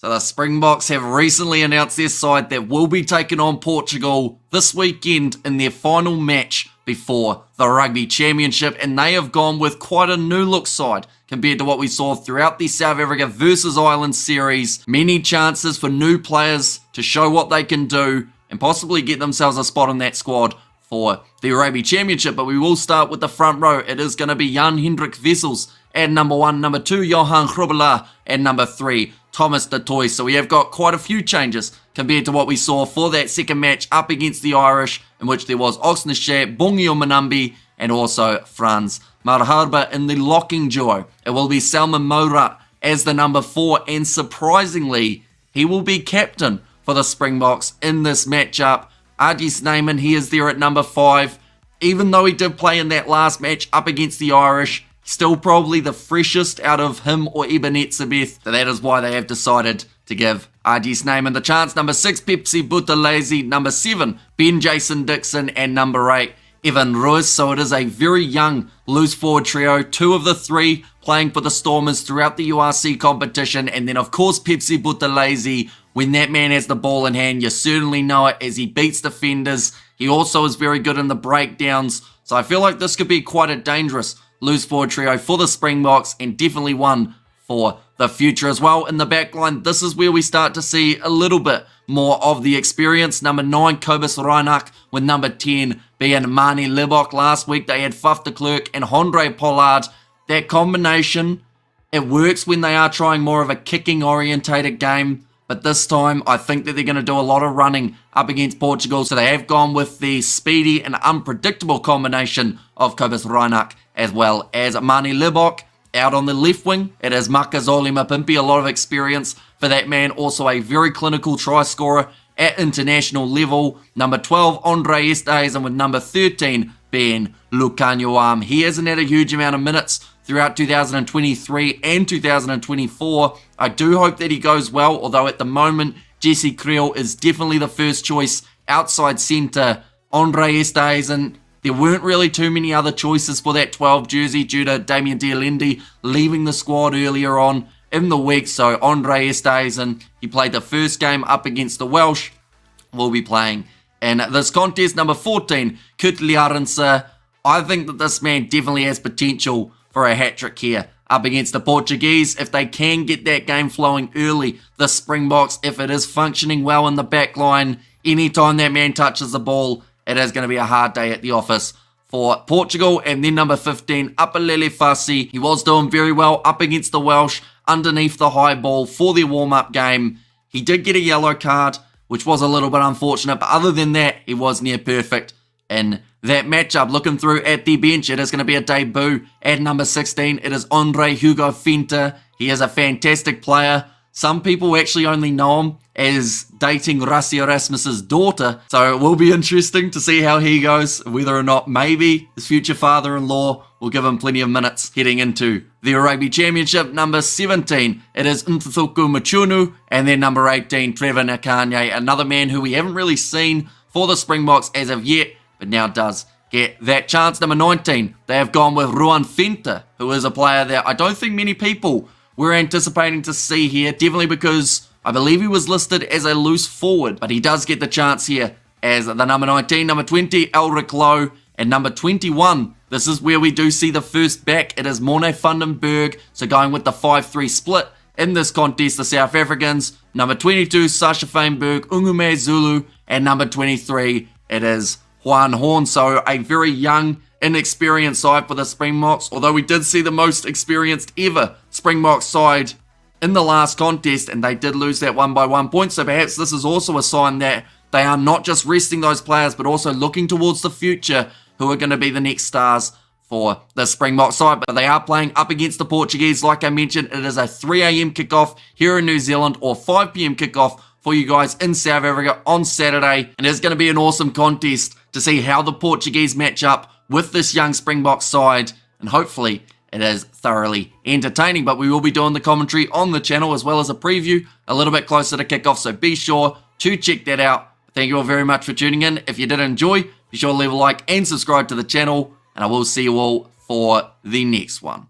So the Springboks have recently announced their side that will be taking on Portugal this weekend in their final match before the Rugby Championship, and they have gone with quite a new look side compared to what we saw throughout the South Africa versus Ireland series. Many chances for new players to show what they can do and possibly get themselves a spot in that squad for the Rugby Championship. But we will start with the front row. It is going to be Jan-Hendrik Wessels at number 1, number 2 Johan Grobbelaar, and number 3 Thomas du Toit. So we have got quite a few changes compared to what we saw for that second match up against the Irish, in which there was Oxnashe, Bongio Manambi, and also Franz Marharba in the locking duo. It will be Salman Morat as the number 4, and surprisingly, he will be captain for the Springboks in this matchup. Adi Snyman, he is there at number 5. Even though he did play in that last match up against the Irish, still probably the freshest out of him or Ebenezer. So that is why they have decided to give Adi Snyman the chance. Number 6, Pepsi Buthelezi. Number 7, Ben Jason Dixon. And number 8, Evan Roos. So it is a very young loose forward trio. 2 of the 3 playing for the Stormers throughout the URC competition. And then of course Pepsi Buthelezi. When that man has the ball in hand, you certainly know it as he beats defenders. He also is very good in the breakdowns. So I feel like this could be quite a dangerous loose forward trio for the Springboks, and definitely one for the future as well. In the back line, this is where we start to see a little bit more of the experience. Number 9, Kobus Reinach, with number 10 being Manie Libbok. Last week they had Faf de Klerk and Hondre Pollard. That combination, it works when they are trying more of a kicking orientated game. But this time, I think that they're going to do a lot of running up against Portugal. So they have gone with the speedy and unpredictable combination of Kobus Reinach as well as Manie Libbok. Out on the left wing, it is Makazole Mapimpi. A lot of experience for that man. Also a very clinical try scorer at international level. Number 12, Andre Estes, and with number 13 being Lucanio. He hasn't had a huge amount of minutes throughout 2023 and 2024. I do hope that he goes well, although at the moment, Jesse Creel is definitely the first choice outside centre. Andre Estes, and there weren't really too many other choices for that 12 jersey due to Damien Dialendi leaving the squad earlier on in the week. So Andre Estes, and he played the first game up against the Welsh, will be playing in this contest. Number 14, Kurt Liarense. I think that this man definitely has potential for a hat-trick here up against the Portuguese. If they can get that game flowing early, the Springboks, if it is functioning well in the back line, anytime that man touches the ball, it is going to be a hard day at the office for Portugal. And then number 15, Apalele Fassi. He was doing very well up against the Welsh underneath the high ball for their warm-up game. He did get a yellow card, which was a little bit unfortunate, but other than that, he was near perfect in that matchup. Looking through at the bench, it is going to be a debut at number 16. It is Andre Hugo Fenta. He is a fantastic player. Some people actually only know him as dating Rassi Erasmus's daughter, so it will be interesting to see how he goes, whether or not maybe his future father-in-law will give him plenty of minutes heading into the Rugby Championship. Number 17, it is Ntuthuku Machunu, and then number 18, Trevor Nakanye, another man who we haven't really seen for the Springboks as of yet, but now does get that chance. Number 19, they have gone with Ruan Fenta, who is a player that I don't think many people were anticipating to see here, definitely because I believe he was listed as a loose forward, but he does get the chance here as the number 19. Number 20, Elric Lowe, and number 21, this is where we do see the first back. It is Morne Vandenberg, so going with the 5-3 split in this contest, the South Africans. Number 22, Sasha Feinberg, Ungume Zulu, and number 23, it is Juan Horn. So a very young, inexperienced side for the Springboks, although we did see the most experienced ever Springboks side in the last contest, and they did lose that one by 1 point. So perhaps this is also a sign that they are not just resting those players, but also looking towards the future, who are going to be the next stars for the Springbok side. But they are playing up against the Portuguese. Like I mentioned, it is a 3 a.m. kickoff here in New Zealand, or 5 p.m. kickoff for you guys in South Africa on Saturday. And it's going to be an awesome contest to see how the Portuguese match up with this young Springbok side, and hopefully it is thoroughly entertaining. But we will be doing the commentary on the channel as well as a preview a little bit closer to kickoff, so be sure to check that out. Thank you all very much for tuning in. If you did enjoy, be sure to leave a like and subscribe to the channel, and I will see you all for the next one.